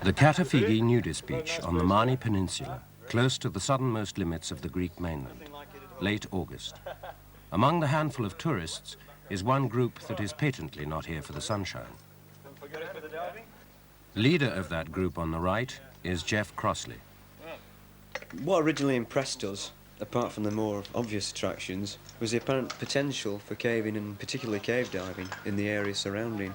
The Catafighi nudist beach on the Mani Peninsula, close to the southernmost limits of the Greek mainland, late August. Among the handful of tourists is one group that is patently not here for the sunshine. Leader of that group on the right is Jeff Crossley. What originally impressed us, apart from the more obvious attractions, was the apparent potential for caving and particularly cave diving in the area surrounding.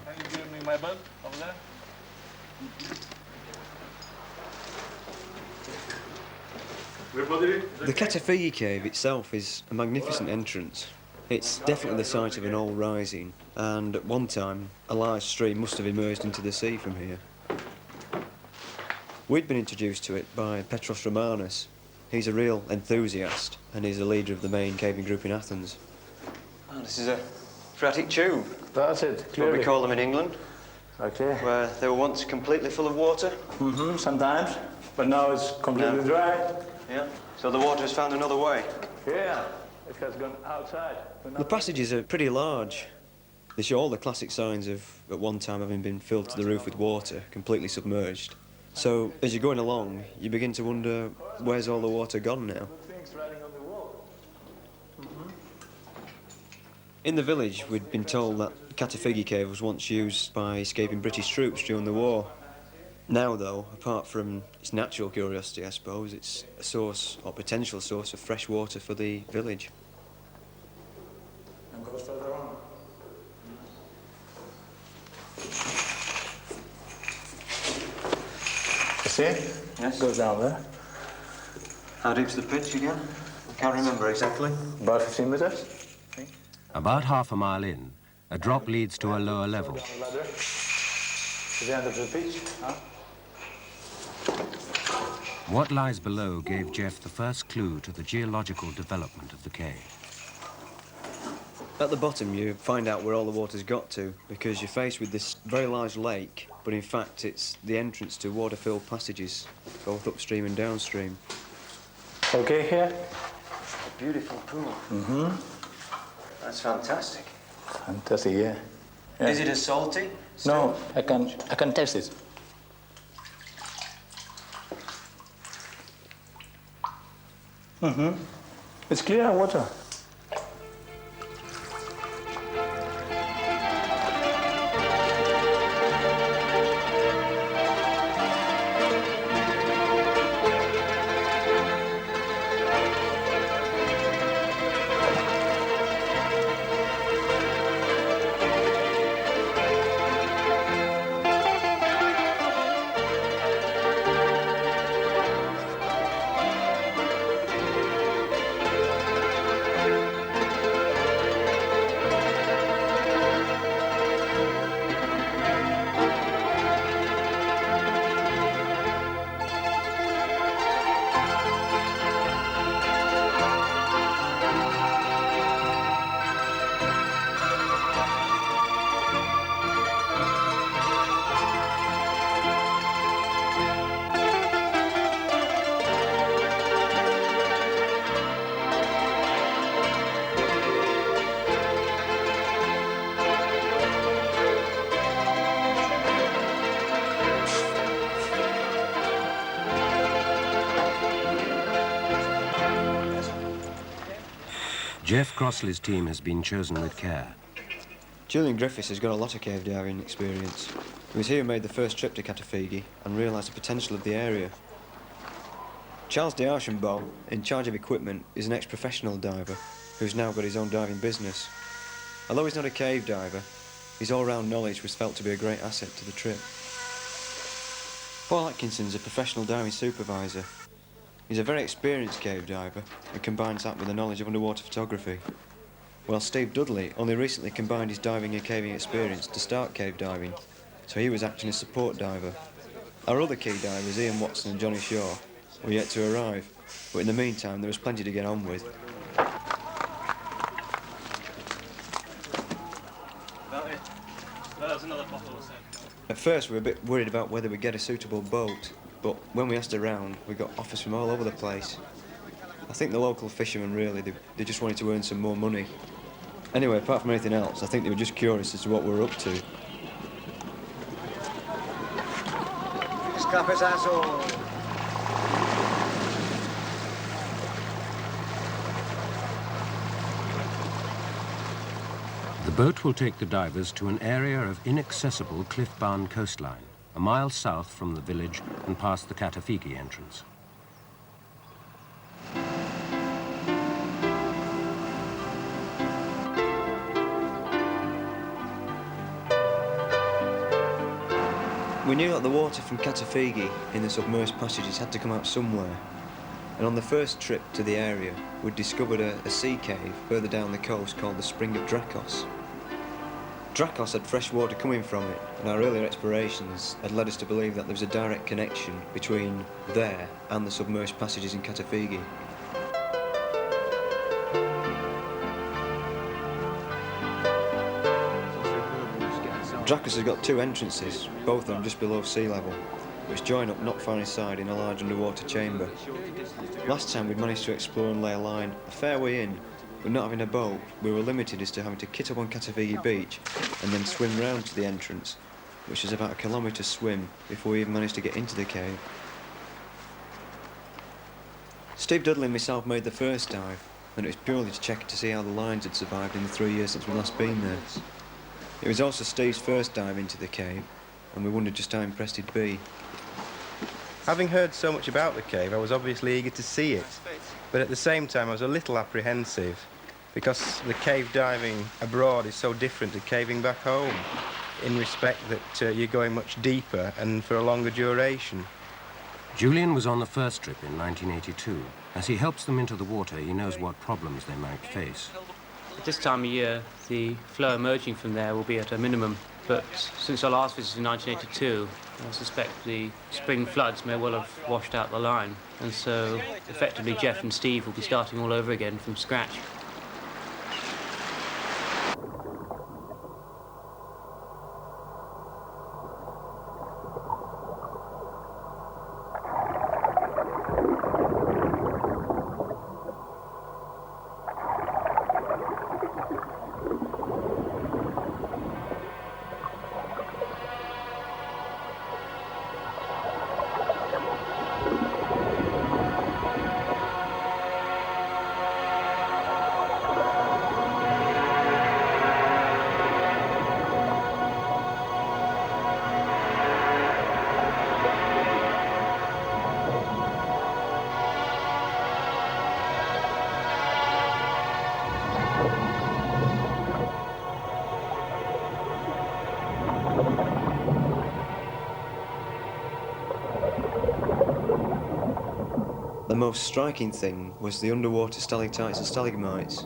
The Catafighi cave itself is a magnificent entrance. It's definitely the site of an old rising, and at one time a large stream must have emerged into the sea from here. We'd been introduced to it by Petros Romanos. He's a real enthusiast, and he's the leader of the main caving group in Athens. Oh, this is a phreatic tube. That's it, clearly. What we call them in England. Okay. Where they were once completely full of water. Mm-hmm, sometimes, but now it's completely dry. Yeah, so the water has found another way. Yeah, it has gone outside. The passages are pretty large. They show all the classic signs of, at one time, having been filled to the roof with water, completely submerged. So, as you're going along, you begin to wonder, where's all the water gone now? In the village, we'd been told that Catafighi Cave was once used by escaping British troops during the war. Now, though, apart from its natural curiosity, I suppose, it's a source, or potential source, of fresh water for the village. And goes further on. See? Yes. Goes down there. How deep's the pitch again? I can't remember exactly. About 15 meters. About half a mile in, a drop leads to a lower level. To the end of the pitch. Huh? What lies below gave Jeff the first clue to the geological development of the cave. At the bottom, you find out where all the water's got to, because you're faced with this very large lake, but in fact it's the entrance to water-filled passages, both upstream and downstream. Okay here? A beautiful pool. Mm-hmm. That's fantastic. Fantastic, yeah. Is it as salty? No, I can taste it. Mm-hmm. It's clear water. Jeff Crossley's team has been chosen with care. Julian Griffiths has got a lot of cave diving experience. It was he who made the first trip to Catafighi and realised the potential of the area. Charles de Archambault, in charge of equipment, is an ex-professional diver who's now got his own diving business. Although he's not a cave diver, his all-round knowledge was felt to be a great asset to the trip. Paul Atkinson's a professional diving supervisor. He's a very experienced cave diver and combines that with a knowledge of underwater photography. While Steve Dudley only recently combined his diving and caving experience to start cave diving, so he was acting as support diver. Our other key divers, Ian Watson and Johnny Shaw, were yet to arrive, but in the meantime there was plenty to get on with. At first we were a bit worried about whether we'd get a suitable boat, but when we asked around, we got offers from all over the place. I think the local fishermen really, they just wanted to earn some more money. Anyway, apart from anything else, I think they were just curious as to what we were up to. Escapes azul. The boat will take the divers to an area of inaccessible cliff-bound coastline, a mile south from the village and past the Catafiki entrance. We knew that the water from Catafiki in the submerged passages had to come out somewhere, and on the first trip to the area we'd discovered a sea cave further down the coast called the Spring of Dracos. Dracos had fresh water coming from it, and our earlier explorations had led us to believe that there was a direct connection between there and the submerged passages in Catafiki. Dracos has got two entrances, both of them just below sea level, which join up not far inside in a large underwater chamber. Last time we'd managed to explore and lay a line a fair way in, but not having a boat, we were limited as to having to kit up on Catafiki beach and then swim round to the entrance, which is about a kilometre swim before we even managed to get into the cave. Steve Dudley and myself made the first dive, and it was purely to check to see how the lines had survived in the 3 years since we'd last been there. It was also Steve's first dive into the cave, and we wondered just how impressed he'd be. Having heard so much about the cave, I was obviously eager to see it, but at the same time I was a little apprehensive, because the cave diving abroad is so different to caving back home, in respect that you're going much deeper and for a longer duration. Julian was on the first trip in 1982. As he helps them into the water, he knows what problems they might face. At this time of year, the flow emerging from there will be at a minimum, but since our last visit in 1982, I suspect the spring floods may well have washed out the line, and so effectively Jeff and Steve will be starting all over again from scratch. The most striking thing was the underwater stalactites and stalagmites.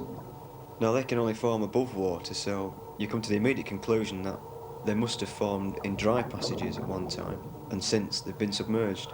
Now they can only form above water, so you come to the immediate conclusion that they must have formed in dry passages at one time, and since they've been submerged.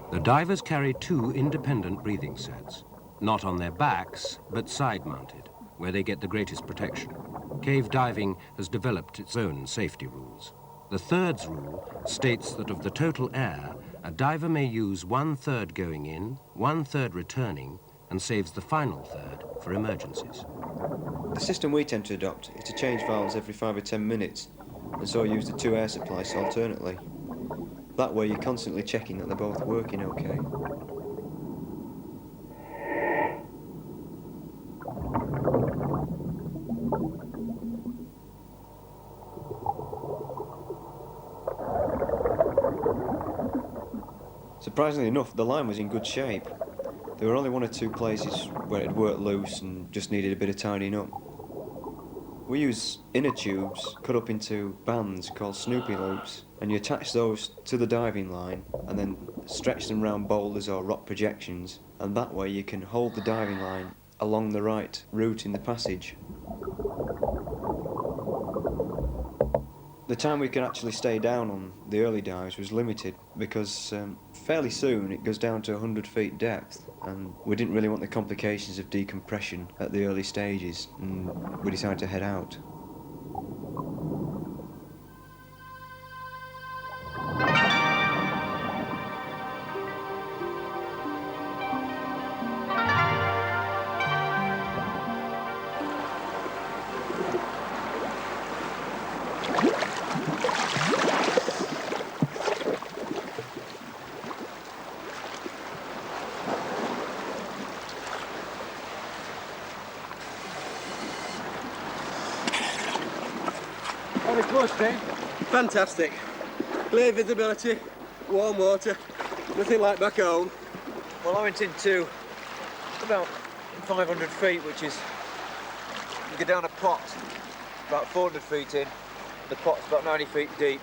The divers carry two independent breathing sets, not on their backs, but side-mounted, where they get the greatest protection. Cave diving has developed its own safety rules. The third's rule states that of the total air, a diver may use 1/3 going in, 1/3 returning, and saves the final third for emergencies. The system we tend to adopt is to change valves every 5 or 10 minutes, and so use the two air supplies alternately. That way you're constantly checking that they're both working okay. Surprisingly enough, the line was in good shape. There were only 1 or 2 places where it had worked loose and just needed a bit of tidying up. We use inner tubes cut up into bands called Snoopy loops, and you attach those to the diving line and then stretch them round boulders or rock projections, and that way you can hold the diving line along the right route in the passage. The time we could actually stay down on the early dives was limited because fairly soon it goes down to 100 feet depth. and we didn't really want the complications of decompression at the early stages, and we decided to head out. Fantastic. Clear visibility, warm water, nothing like back home. Well, I went into about 500 feet, which is, you go down a pot, about 400 feet in, the pot's about 90 feet deep,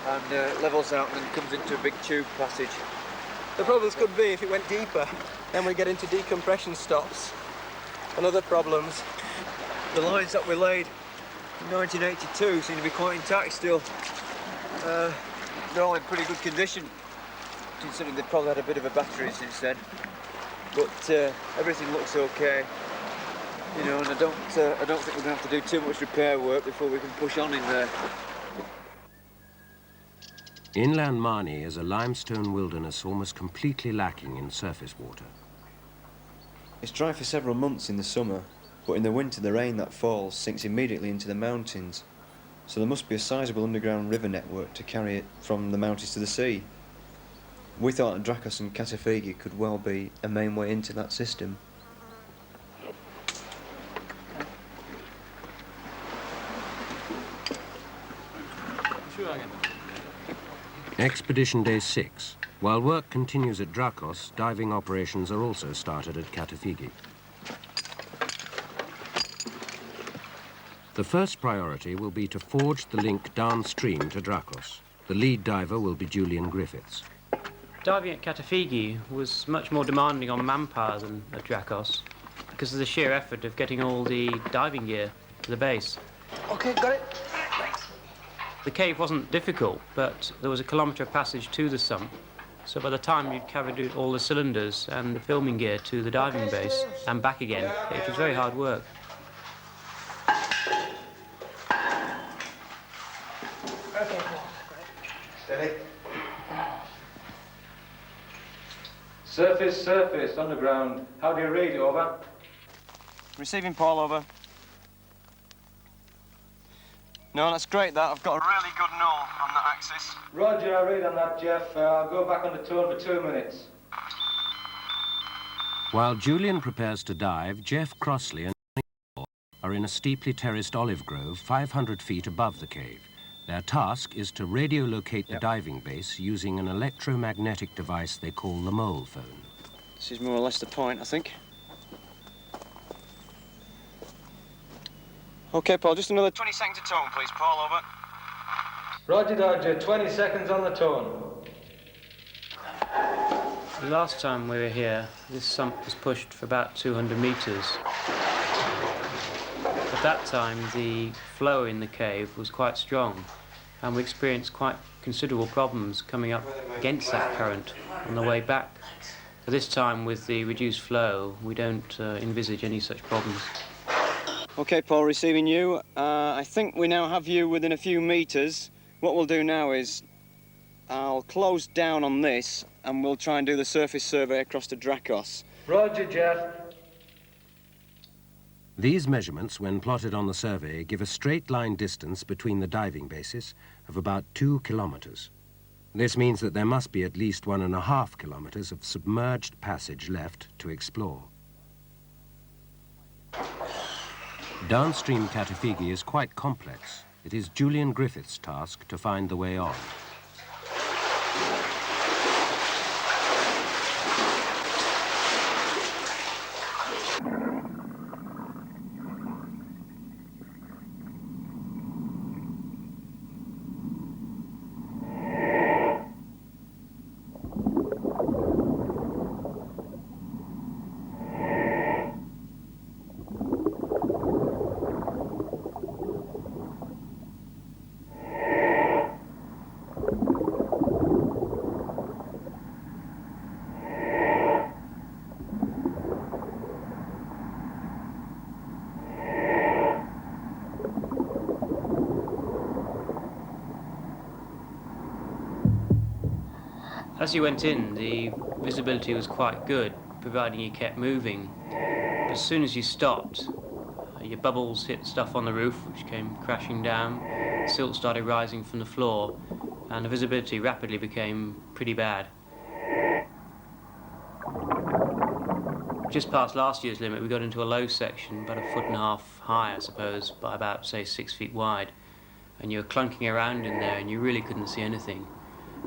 and levels out and then comes into a big tube passage. The problems could be if it went deeper, then we get into decompression stops and other problems. The lines that we laid in 1982 seem to be quite intact still. They're all in pretty good condition, considering they've probably had a bit of a battery since then. But everything looks okay, you know, and I don't think we're going to have to do too much repair work before we can push on in there. Inland Marnie is a limestone wilderness almost completely lacking in surface water. It's dry for several months in the summer, but in the winter the rain that falls sinks immediately into the mountains, so there must be a sizable underground river network to carry it from the mountains to the sea. We thought that Dracos and Catafigi could well be a main way into that system. Expedition Day 6. While work continues at Dracos, diving operations are also started at Catafigi. The first priority will be to forge the link downstream to Dracos. The lead diver will be Julian Griffiths. Diving at Catafigi was much more demanding on manpower than at Dracos because of the sheer effort of getting all the diving gear to the base. Okay, got it. The cave wasn't difficult, but there was a kilometre passage to the sump, so by the time you'd carried all the cylinders and the filming gear to the diving base and back again, it was very hard work. Steady. Surface, underground. How do you read? Over. Receiving, Paul, over. No, that's great, that. I've got a really good null on that axis. Roger, I read on that, Jeff. I'll go back on the tone for 2 minutes. While Julian prepares to dive, Jeff Crossley and Paul are in a steeply terraced olive grove 500 feet above the cave. Their task is to radiolocate the diving base using an electromagnetic device they call the mole phone. This is more or less the point, I think. Okay, Paul, just another 20 seconds of tone, please. Paul, over. Roger, Dodger, 20 seconds on the tone. The last time we were here, this sump was pushed for about 200 metres. At that time, the flow in the cave was quite strong, and we experienced quite considerable problems coming up against that current on the way back. So this time, with the reduced flow, we don't envisage any such problems. Okay, Paul, receiving you. I think we now have you within a few metres. What we'll do now is I'll close down on this and we'll try and do the surface survey across to Dracos. Roger, Jeff. These measurements, when plotted on the survey, give a straight line distance between the diving bases of about 2 kilometers. This means that there must be at least 1.5 kilometers of submerged passage left to explore. Downstream Catafigi is quite complex. It is Julian Griffiths' task to find the way on. As you went in, the visibility was quite good, providing you kept moving. But as soon as you stopped, your bubbles hit stuff on the roof, which came crashing down, silt started rising from the floor, and the visibility rapidly became pretty bad. Just past last year's limit, we got into a low section, about 1.5 feet high, I suppose, by about, say, 6 feet wide. And you were clunking around in there, and you really couldn't see anything.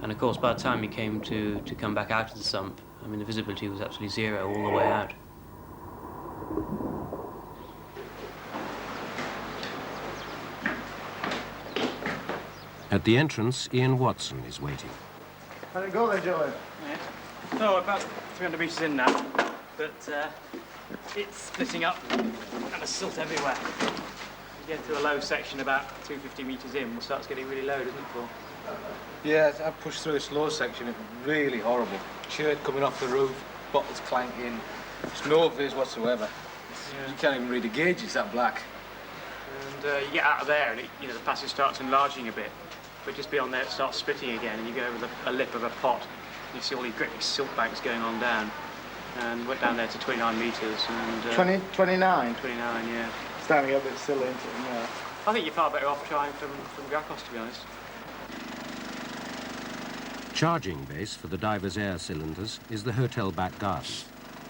And of course, by the time you came to come back out of the sump, I mean, the visibility was absolutely zero all the way out. At the entrance, Ian Watson is waiting. How'd it go then, Joey? Yeah. So about 300 metres in now, but it's splitting up and there's silt everywhere. You get to a low section about 250 metres in, it starts getting really low, doesn't it, Paul? Yeah, I pushed through this low section, it was really horrible. Shirt coming off the roof, bottles clanking, there's no viz whatsoever. Yeah. You can't even read the gauge, it's that black. And you get out of there and the passage starts enlarging a bit, but just beyond there it starts splitting again and you go over a lip of a pot. You see all these great big silt banks going on down. And went down there to 29 metres and... 29? 29, yeah. Starting to get a bit silly, isn't it? Yeah. I think you're far better off trying from Dracos, to be honest. Charging base for the divers' air cylinders is the hotel back garden.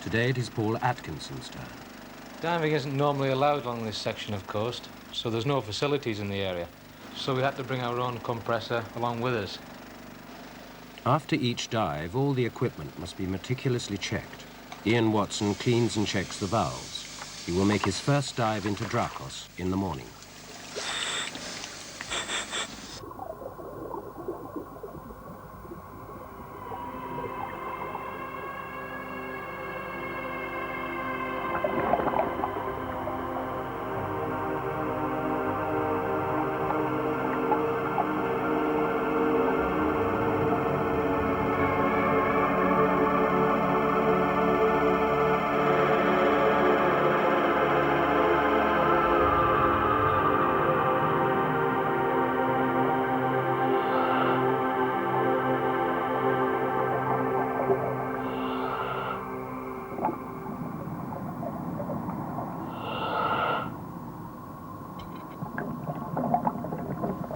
Today it is Paul Atkinson's turn. Diving isn't normally allowed along this section of coast, so there's no facilities in the area. So we had to bring our own compressor along with us. After each dive, all the equipment must be meticulously checked. Ian Watson cleans and checks the valves. He will make his first dive into Dracos in the morning.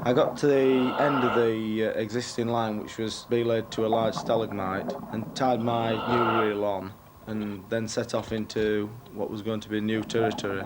I got to the end of the existing line, which was belayed to a large stalagmite, and tied my new reel on, and then set off into what was going to be new territory.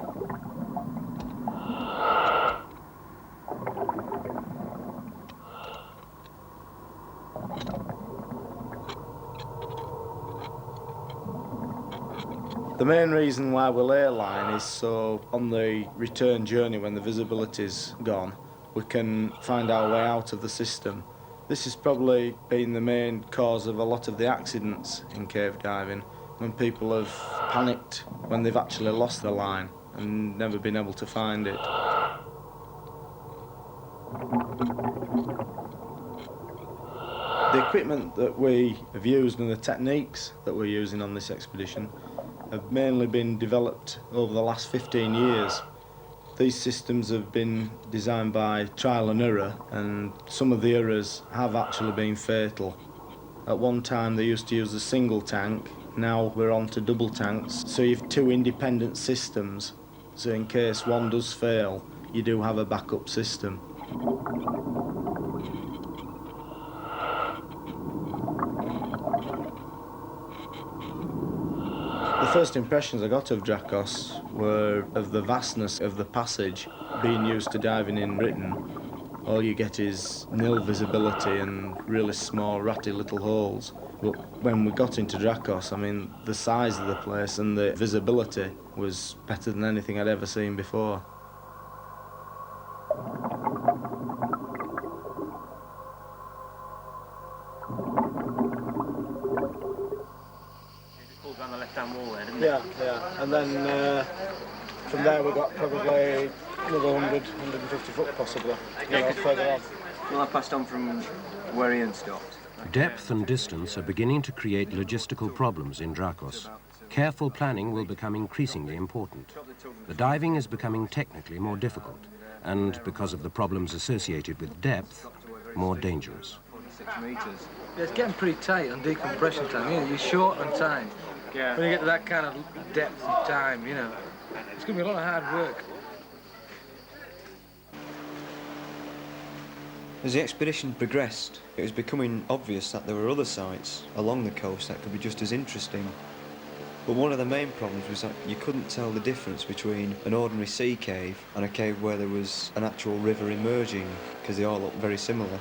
The main reason why we lay a line is so on the return journey, when the visibility's gone, we can find our way out of the system. This has probably been the main cause of a lot of the accidents in cave diving, when people have panicked when they've actually lost the line and never been able to find it. The equipment that we have used and the techniques that we're using on this expedition have mainly been developed over the last 15 years. These systems have been designed by trial and error, and some of the errors have actually been fatal. At one time they used to use a single tank, now we're on to double tanks, so you've two independent systems, so in case one does fail, you do have a backup system. The first impressions I got of Dracos were of the vastness of the passage. Being used to diving in Britain, all you get is nil visibility and really small, ratty little holes. But when we got into Dracos, I mean, the size of the place and the visibility was better than anything I'd ever seen before. Down the left-hand wall there, didn't it? Yeah. And then from there we got probably another 100, 150 foot possibly, further on. Well, I passed on from where Ian stopped. Depth and distance are beginning to create logistical problems in Dracos. Careful planning will become increasingly important. The diving is becoming technically more difficult, and because of the problems associated with depth, more dangerous. 6 metres. Yeah, it's getting pretty tight on decompression time. You're short on time. Yeah. When you get to that kind of depth of time, you know, it's going to be a lot of hard work. As the expedition progressed, it was becoming obvious that there were other sites along the coast that could be just as interesting. But one of the main problems was that you couldn't tell the difference between an ordinary sea cave and a cave where there was an actual river emerging, because they all looked very similar.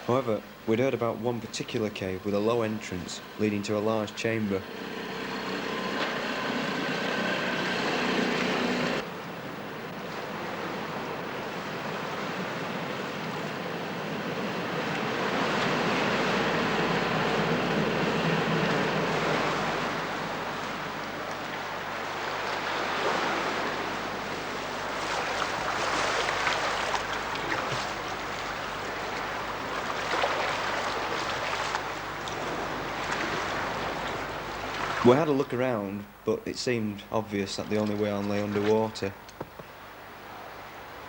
However, we'd heard about one particular cave with a low entrance leading to a large chamber. We had a look around, but it seemed obvious that the only way on lay underwater.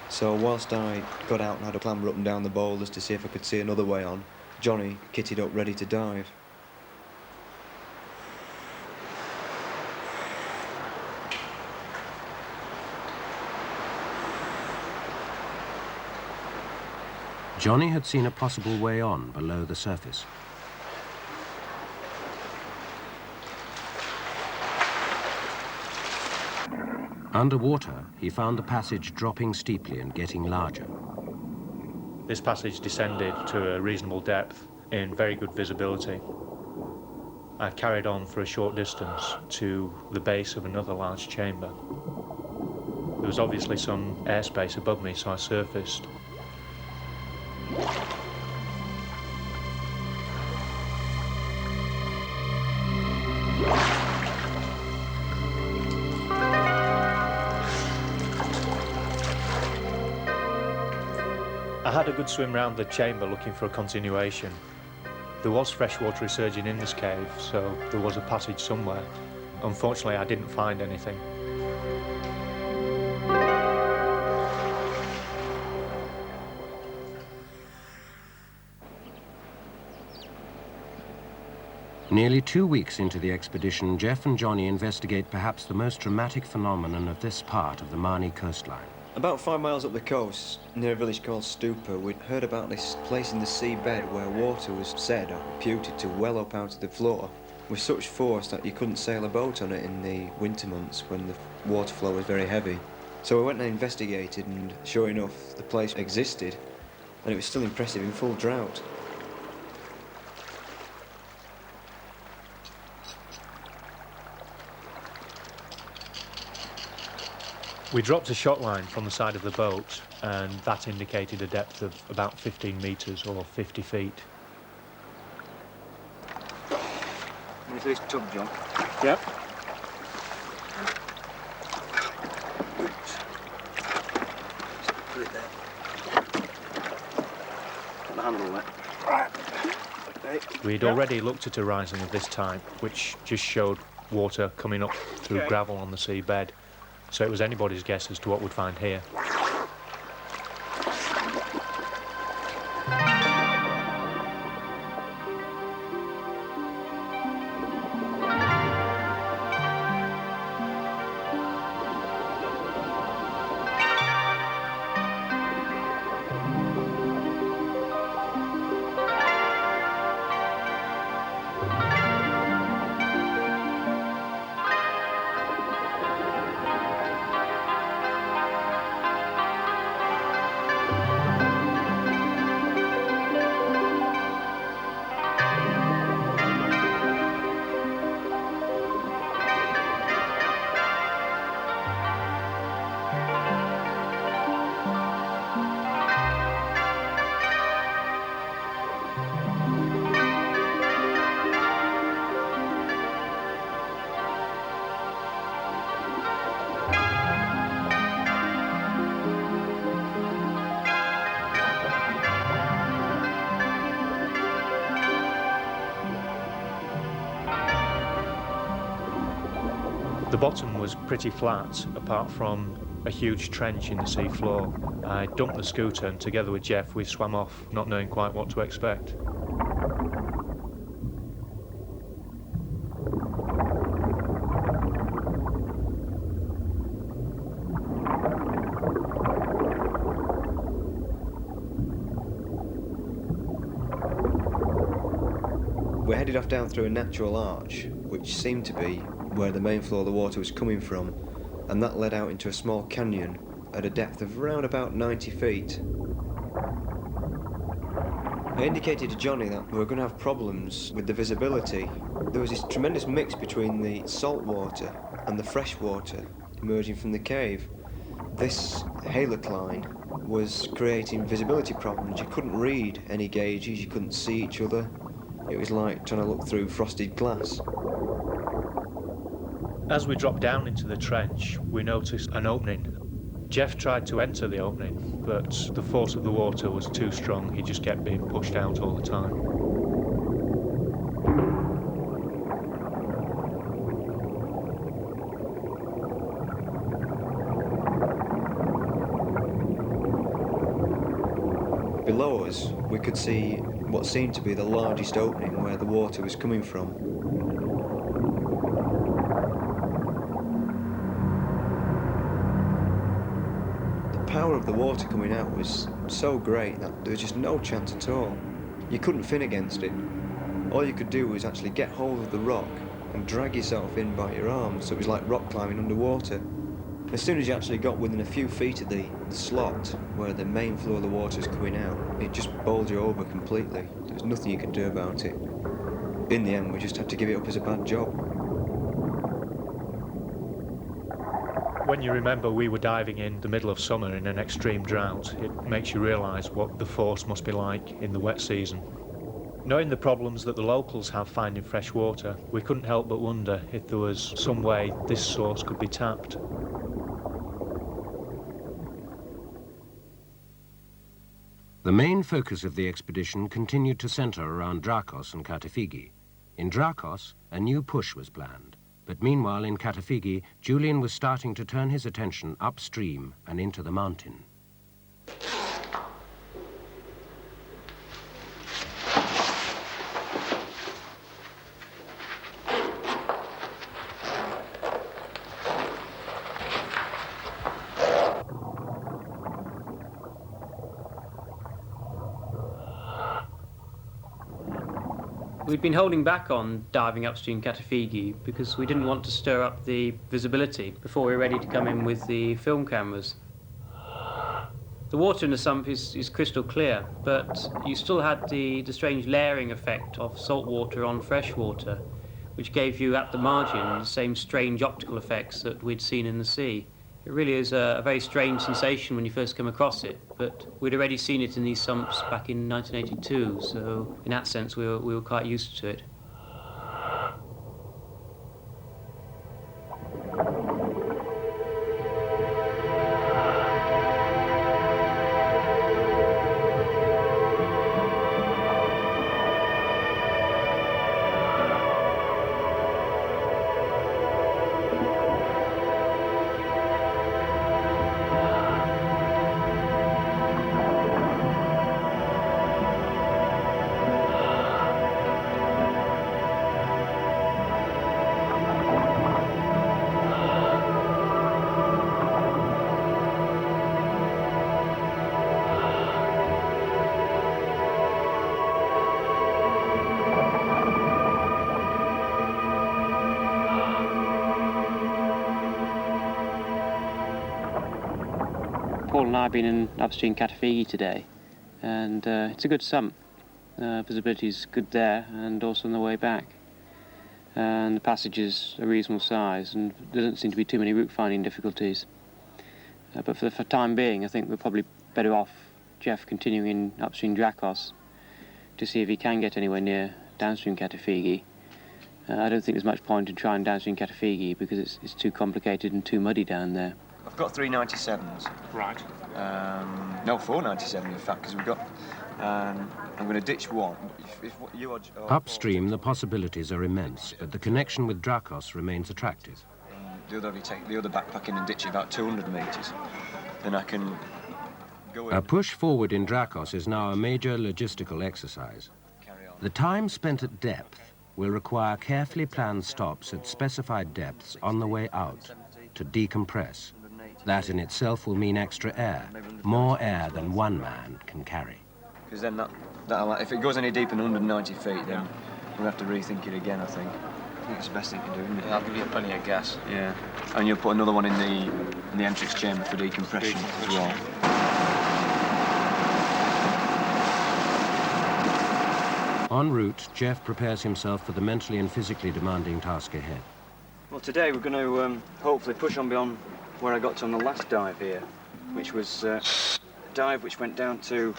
So whilst I got out and had to clamber up and down the boulders to see if I could see another way on, Johnny kitted up ready to dive. Johnny had seen a possible way on below the surface. Underwater, he found the passage dropping steeply and getting larger. This passage descended to a reasonable depth in very good visibility. I carried on for a short distance to the base of another large chamber. There was obviously some airspace above me, so I surfaced. I had a good swim round the chamber looking for a continuation. There was fresh water resurging in this cave, so there was a passage somewhere. Unfortunately, I didn't find anything. Nearly 2 weeks into the expedition, Jeff and Johnny investigate perhaps the most dramatic phenomenon of this part of the Marni coastline. About 5 miles up the coast, near a village called Stupa, we'd heard about this place in the seabed where water was said or reputed to well up out of the floor with such force that you couldn't sail a boat on it in the winter months when the water flow was very heavy. So we went and investigated, and sure enough, the place existed, and it was still impressive in full drought. We dropped a shot line from the side of the boat, and that indicated a depth of about 15 metres or 50 feet. Into this tub, John. Yep. Put it there. Put the handle there. We'd already looked at a rising of this type, which just showed water coming up through gravel on the seabed. So it was anybody's guess as to what we'd find here. The bottom was pretty flat, apart from a huge trench in the sea floor. I dumped the scooter and together with Jeff we swam off, not knowing quite what to expect. We headed off down through a natural arch, which seemed to be where the main flow of the water was coming from, and that led out into a small canyon at a depth of around about 90 feet. I indicated to Johnny that we were going to have problems with the visibility. There was this tremendous mix between the salt water and the fresh water emerging from the cave. This halocline was creating visibility problems. You couldn't read any gauges, you couldn't see each other. It was like trying to look through frosted glass. As we dropped down into the trench, we noticed an opening. Jeff tried to enter the opening, but the force of the water was too strong. He just kept being pushed out all the time. Below us, we could see what seemed to be the largest opening where the water was coming from. The power of the water coming out was so great that there was just no chance at all. You couldn't fin against it. All you could do was actually get hold of the rock and drag yourself in by your arms, so it was like rock climbing underwater. As soon as you actually got within a few feet of the slot where the main flow of the water was coming out, it just bowled you over completely. There was nothing you could do about it. In the end, we just had to give it up as a bad job. When you remember we were diving in the middle of summer in an extreme drought, it makes you realise what the force must be like in the wet season. Knowing the problems that the locals have finding fresh water, we couldn't help but wonder if there was some way this source could be tapped. The main focus of the expedition continued to centre around Dracos and Katafigi. In Dracos, a new push was planned. But meanwhile, in Katafigi, Julian was starting to turn his attention upstream and into the mountain. We'd been holding back on diving upstream Katafigi because we didn't want to stir up the visibility before we were ready to come in with the film cameras. The water in the sump is crystal clear, but you still had the strange layering effect of salt water on fresh water, which gave you at the margin the same strange optical effects that we'd seen in the sea. It really is a very strange sensation when you first come across it, but we'd already seen it in these sumps back in 1982, so in that sense we were quite used to it. Paul and I have been in upstream Katafigi today, and it's a good sump. Visibility is good there and also on the way back. And the passage is a reasonable size and there doesn't seem to be too many route finding difficulties. But for the time being, I think we're probably better off Jeff continuing upstream Dracos to see if he can get anywhere near downstream Katafigi. I don't think there's much point in trying downstream Katafigi because it's too complicated and too muddy down there. I've got 397s. Right. No, 497 in fact, because we've got... I'm going to ditch one. If you Upstream, the possibilities are immense, but the connection with Dracos remains attractive. the other, if you take the other backpack in and ditch it about 200 metres, then I can go in. A push forward in Dracos is now a major logistical exercise. The time spent at depth will require carefully planned stops at specified depths on the way out to decompress. That in itself will mean extra air, more air than one man can carry. Because then if it goes any deeper than 190 feet, then we'll have to rethink it again, I think. I think it's the best thing to do, isn't it? I'll give you plenty of gas. Yeah. And you'll put another one in the entrance chamber for decompression as well. En route, Jeff prepares himself for the mentally and physically demanding task ahead. Well, today we're going to hopefully push on beyond where I got to on the last dive here, which was a dive which went down to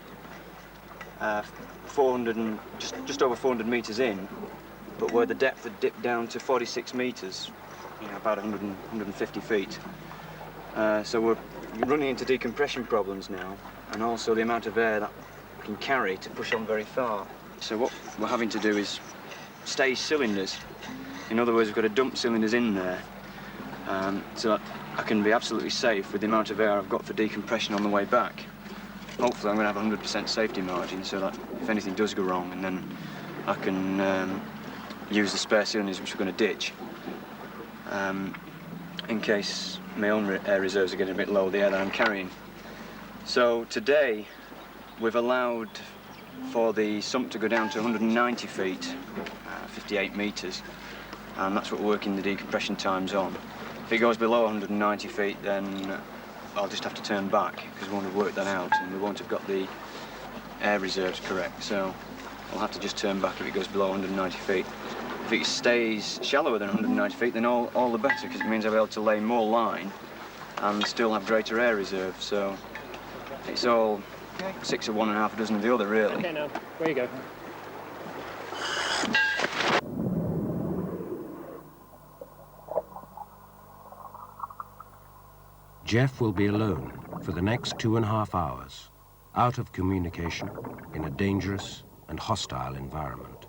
400 and just over 400 metres in, but where the depth had dipped down to 46 metres, about 150 feet. So we're running into decompression problems now, and also the amount of air that we can carry to push on very far. So what we're having to do is stage cylinders. In other words, we've got to dump cylinders in there so that I can be absolutely safe with the amount of air I've got for decompression on the way back. Hopefully I'm going to have a 100% safety margin so that if anything does go wrong, and then I can use the spare cylinders which we're going to ditch in case my own air reserves are getting a bit low, the air that I'm carrying. So today we've allowed for the sump to go down to 190 feet, 58 metres, and that's what we're working the decompression times on. If it goes below 190 feet, then I'll just have to turn back because we won't have worked that out and we won't have got the air reserves correct. So I'll have to just turn back if it goes below 190 feet. If it stays shallower than 190 feet, then all the better, because it means I'll be able to lay more line and still have greater air reserve. So it's all 6 of one and half a dozen of the other, really. Okay, now, where you go? Jeff will be alone for the next 2.5 hours, out of communication, in a dangerous and hostile environment.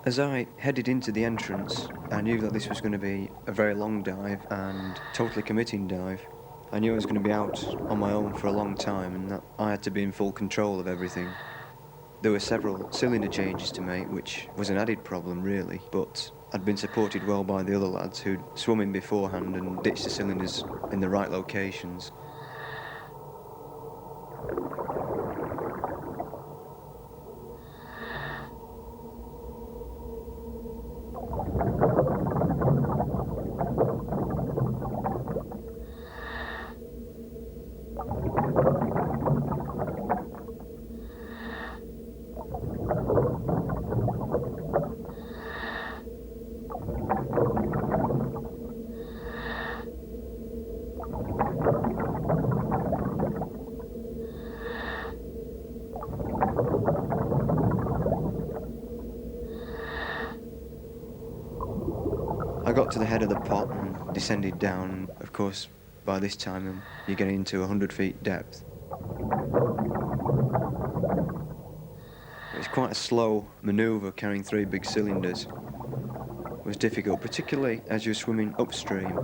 As I headed into the entrance, I knew that this was going to be a very long dive and totally committing dive. I knew I was going to be out on my own for a long time and that I had to be in full control of everything. There were several cylinder changes to make, which was an added problem really, but I'd been supported well by the other lads who'd swum in beforehand and ditched the cylinders in the right locations. I got to the head of the pot and descended down. Of course, by this time you're getting into 100 feet depth. It was quite a slow manoeuvre carrying 3 big cylinders. It was difficult, particularly as you're swimming upstream.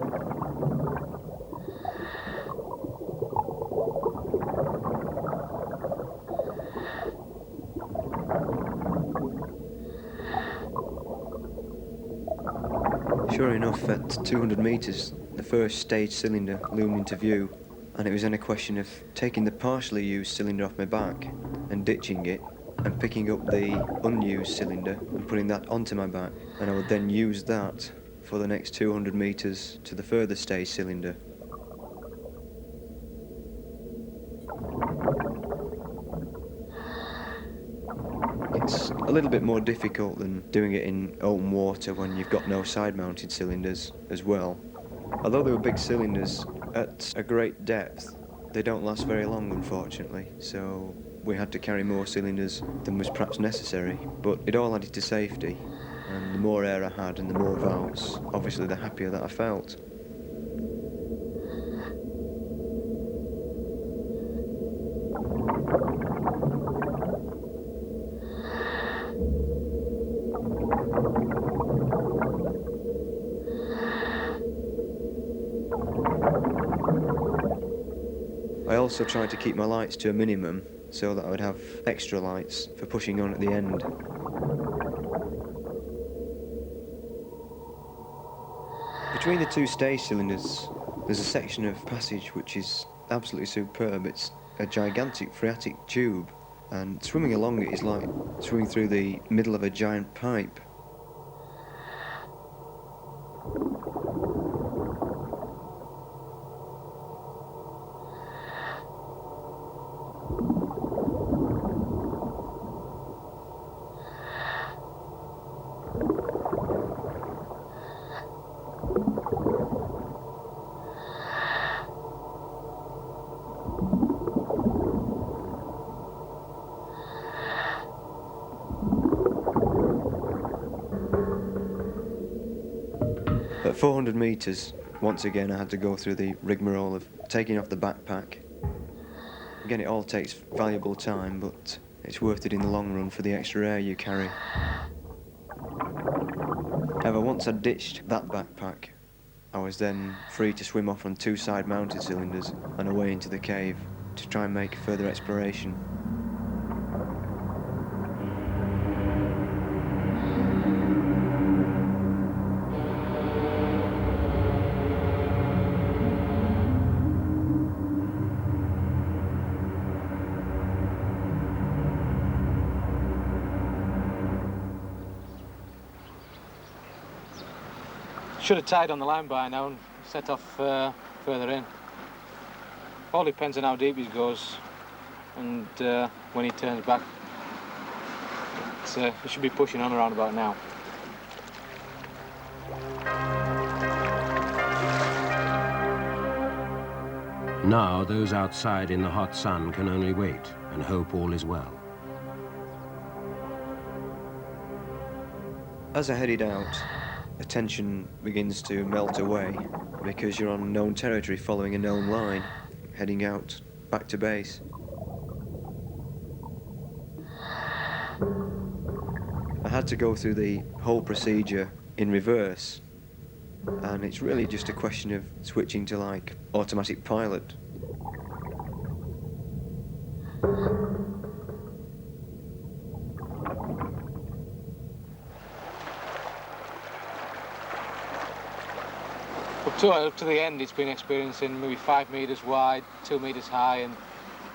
Sure enough, at 200 metres, the first stage cylinder loomed into view, and it was then a question of taking the partially used cylinder off my back and ditching it, and picking up the unused cylinder and putting that onto my back, and I would then use that for the next 200 metres to the further stage cylinder. It's a little bit more difficult than doing it in open water when you've got no side-mounted cylinders as well. Although they were big cylinders, at a great depth, they don't last very long, unfortunately, so we had to carry more cylinders than was perhaps necessary, but it all added to safety, and the more air I had and the more valves, obviously the happier that I felt. I also tried to keep my lights to a minimum so that I would have extra lights for pushing on at the end. Between the two stage cylinders, there's a section of passage which is absolutely superb. It's a gigantic phreatic tube, and swimming along it is like swimming through the middle of a giant pipe. At 400 metres, once again I had to go through the rigmarole of taking off the backpack. Again, it all takes valuable time, but it's worth it in the long run for the extra air you carry. However, once I'd ditched that backpack, I was then free to swim off on two side-mounted cylinders and away into the cave to try and make further exploration. Should have tied on the line by now and set off further in. All depends on how deep he goes and when he turns back. He should be pushing on around about now. Now those outside in the hot sun can only wait and hope all is well. As I headed out, the tension begins to melt away because you're on known territory following a known line, heading out back to base. I had to go through the whole procedure in reverse, and it's really just a question of switching to like automatic pilot. Up to the end, it's been experiencing maybe 5 metres wide, 2 metres high, and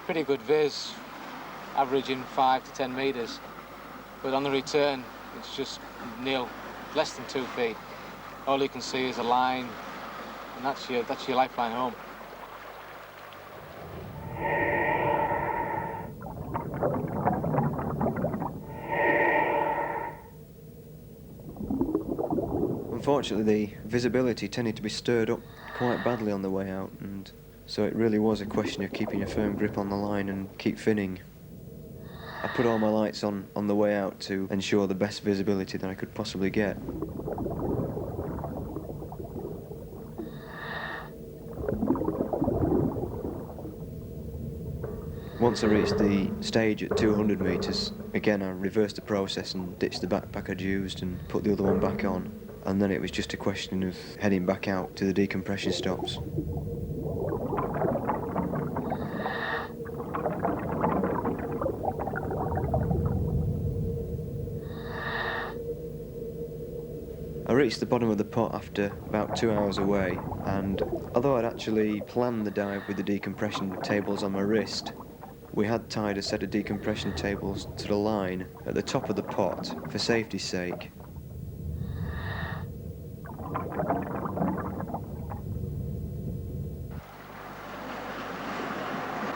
pretty good viz, averaging 5 to 10 metres. But on the return, it's just nil, less than 2 feet. All you can see is a line, and that's your lifeline home. Unfortunately, the visibility tended to be stirred up quite badly on the way out, and so it really was a question of keeping a firm grip on the line and keep finning. I put all my lights on the way out to ensure the best visibility that I could possibly get. Once I reached the stage at 200 metres, again I reversed the process and ditched the backpack I'd used and put the other one back on. And then it was just a question of heading back out to the decompression stops. I reached the bottom of the pot after about 2 hours away, and although I'd actually planned the dive with the decompression tables on my wrist, we had tied a set of decompression tables to the line at the top of the pot for safety's sake.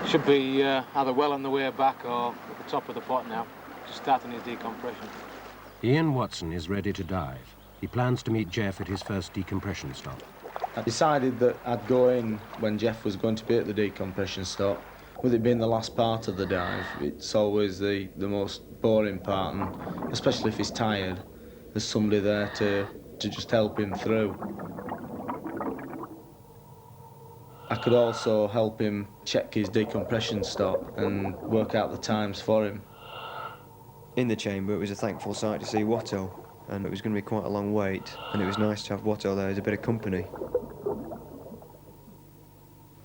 Should be either well on the way back or at the top of the pot now, just starting his decompression. Ian Watson is ready to dive. He plans to meet Jeff at his first decompression stop. I decided that I'd go in when Jeff was going to be at the decompression stop. With it being the last part of the dive, it's always the most boring part, and especially if he's tired, there's somebody there to just help him through. I could also help him check his decompression stop and work out the times for him. In the chamber, it was a thankful sight to see Watto, and it was going to be quite a long wait, and it was nice to have Watto there as a bit of company.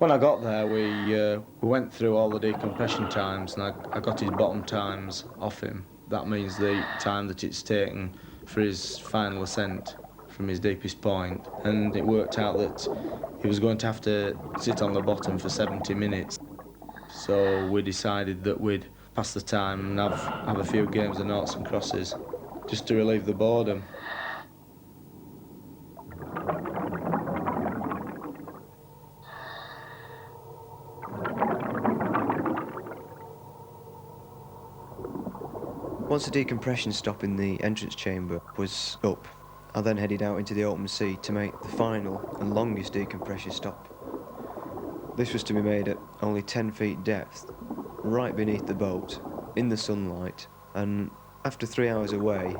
When I got there, we went through all the decompression times, and I got his bottom times off him. That means the time that it's taken for his final ascent from his deepest point, and it worked out that he was going to have to sit on the bottom for 70 minutes. So we decided that we'd pass the time and have a few games of noughts and crosses, just to relieve the boredom. Once the decompression stop in the entrance chamber was up, I then headed out into the open sea to make the final and longest decompression stop. This was to be made at only 10 feet depth, right beneath the boat, in the sunlight, and after 3 hours away,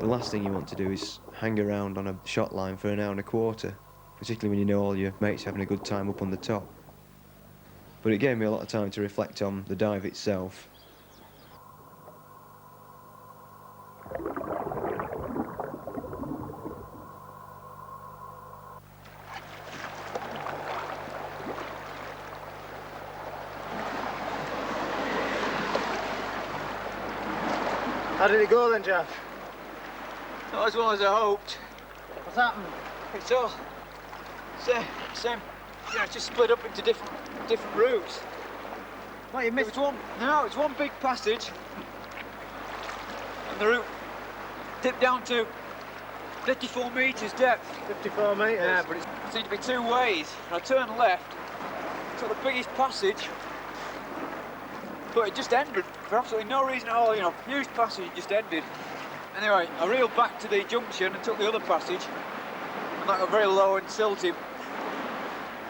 the last thing you want to do is hang around on a shot line for an hour and a quarter, particularly when you know all your mates having a good time up on the top. But it gave me a lot of time to reflect on the dive itself. How did it go then, Jeff? Not as well as I hoped. What's happened? It's all same. You know, it's just split up into different routes. What, you missed one? No, it's one big passage, and the route dipped down to 54 metres depth. 54 metres? Yeah, but it seemed to be two ways. I turned left, took the biggest passage, but it just ended for absolutely no reason at all. You know, huge passage, it just ended. Anyway, I reeled back to the junction and took the other passage, and that got very low and silty.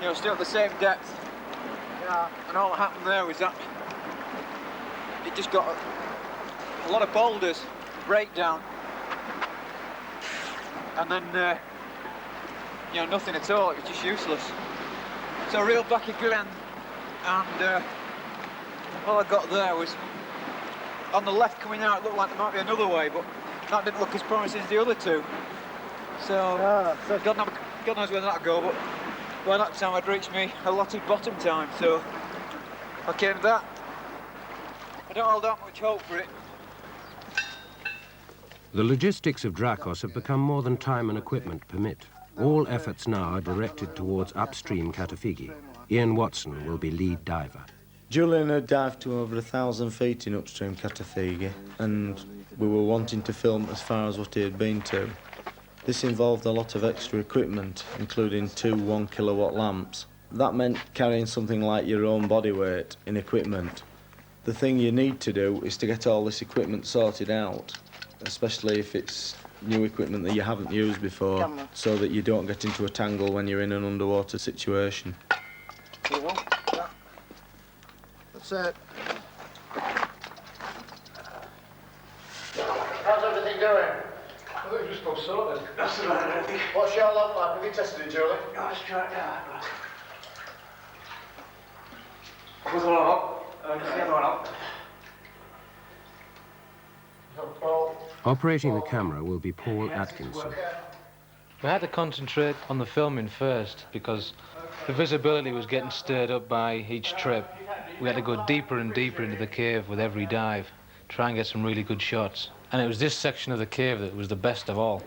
You know, still at the same depth. Yeah. And all that happened there was that it just got a lot of boulders, breakdown, and then you know, nothing at all. It was just useless. So I reeled back again, and all I got there was on the left coming out. It looked like there might be another way, but that didn't look as promising as the other two. So God knows where that'll go. But by that time I'd reached me allotted bottom time, so I came to that. I don't hold out much hope for it. The logistics of Dracos have become more than time and equipment permit. All efforts now are directed towards upstream Katafigi. Ian Watson will be lead diver. Julian had dived to over 1,000 feet in upstream Katafigi, and we were wanting to film as far as what he had been to. This involved a lot of extra equipment, including 2 1-kilowatt lamps. That meant carrying something like your own body weight in equipment. The thing you need to do is to get all this equipment sorted out, especially if it's new equipment that you haven't used before, so that you don't get into a tangle when you're in an underwater situation. That's it. How's everything going? I think we just got sorted. That's the right, I think. What's your log like? Have you tested it, Julie? No, it's right now. Who's the one up? The other one up. Operating the camera will be Paul Atkinson. We had to concentrate on the filming first because the visibility was getting stirred up by each trip. We had to go deeper and deeper into the cave with every dive, try and get some really good shots. And it was this section of the cave that was the best of all.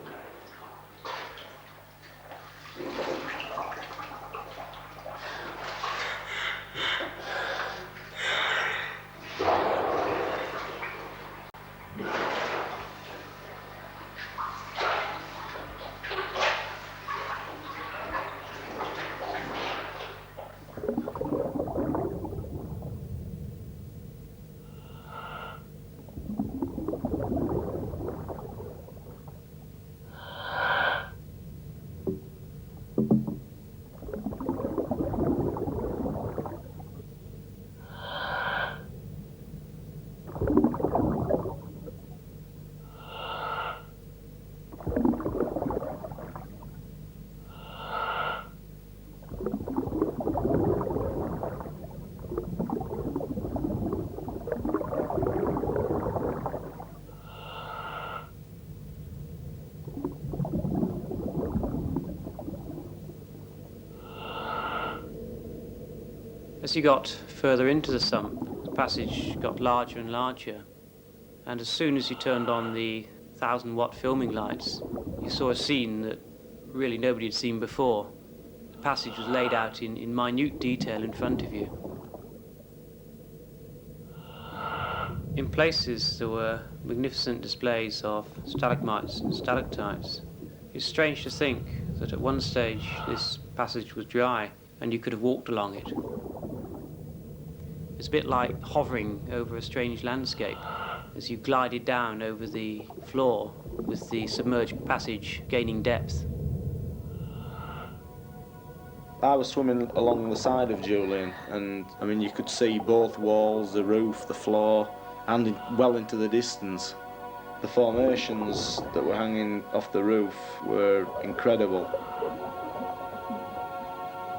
As you got further into the sump, the passage got larger and larger, and as soon as you turned on the 1,000-watt filming lights, you saw a scene that really nobody had seen before. The passage was laid out in minute detail in front of you. In places there were magnificent displays of stalagmites and stalactites. It's strange to think that at one stage this passage was dry and you could have walked along it. It's a bit like hovering over a strange landscape as you glided down over the floor with the submerged passage gaining depth. I was swimming along the side of Julian, and I mean you could see both walls, the roof, the floor, and well into the distance. The formations that were hanging off the roof were incredible.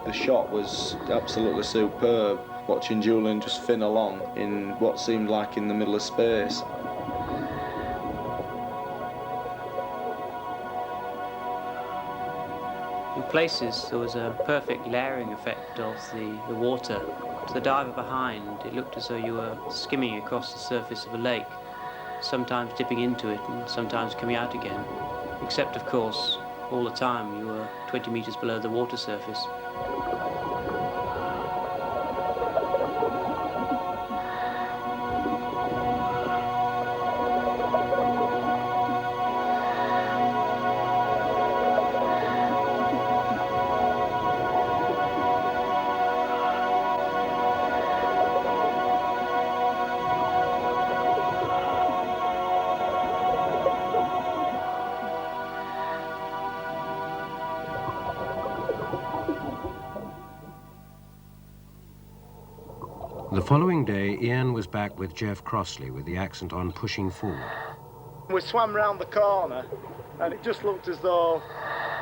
The shot was absolutely superb, watching Julian just fin along in what seemed like in the middle of space. In places there was a perfect layering effect of the water. To the diver behind, it looked as though you were skimming across the surface of a lake, sometimes dipping into it and sometimes coming out again, except of course all the time you were 20 meters below the water surface. The following day, Ian was back with Jeff Crossley with the accent on pushing forward. We swam round the corner and it just looked as though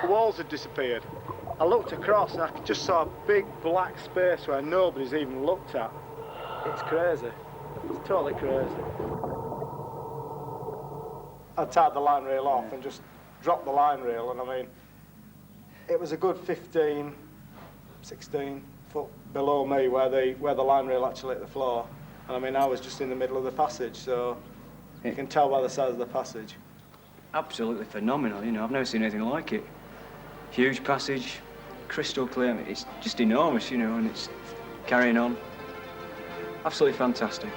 the walls had disappeared. I looked across and I just saw a big black space where nobody's even looked at. It's crazy. It's totally crazy. I tied the line rail off and just dropped the line rail, and I mean, it was a good 15, 16 foot below me where the line rail actually hit the floor. And I mean, I was just in the middle of the passage, so you can tell by the size of the passage. Absolutely phenomenal, you know, I've never seen anything like it. Huge passage, crystal clear, it's just enormous, you know, and it's carrying on. Absolutely fantastic.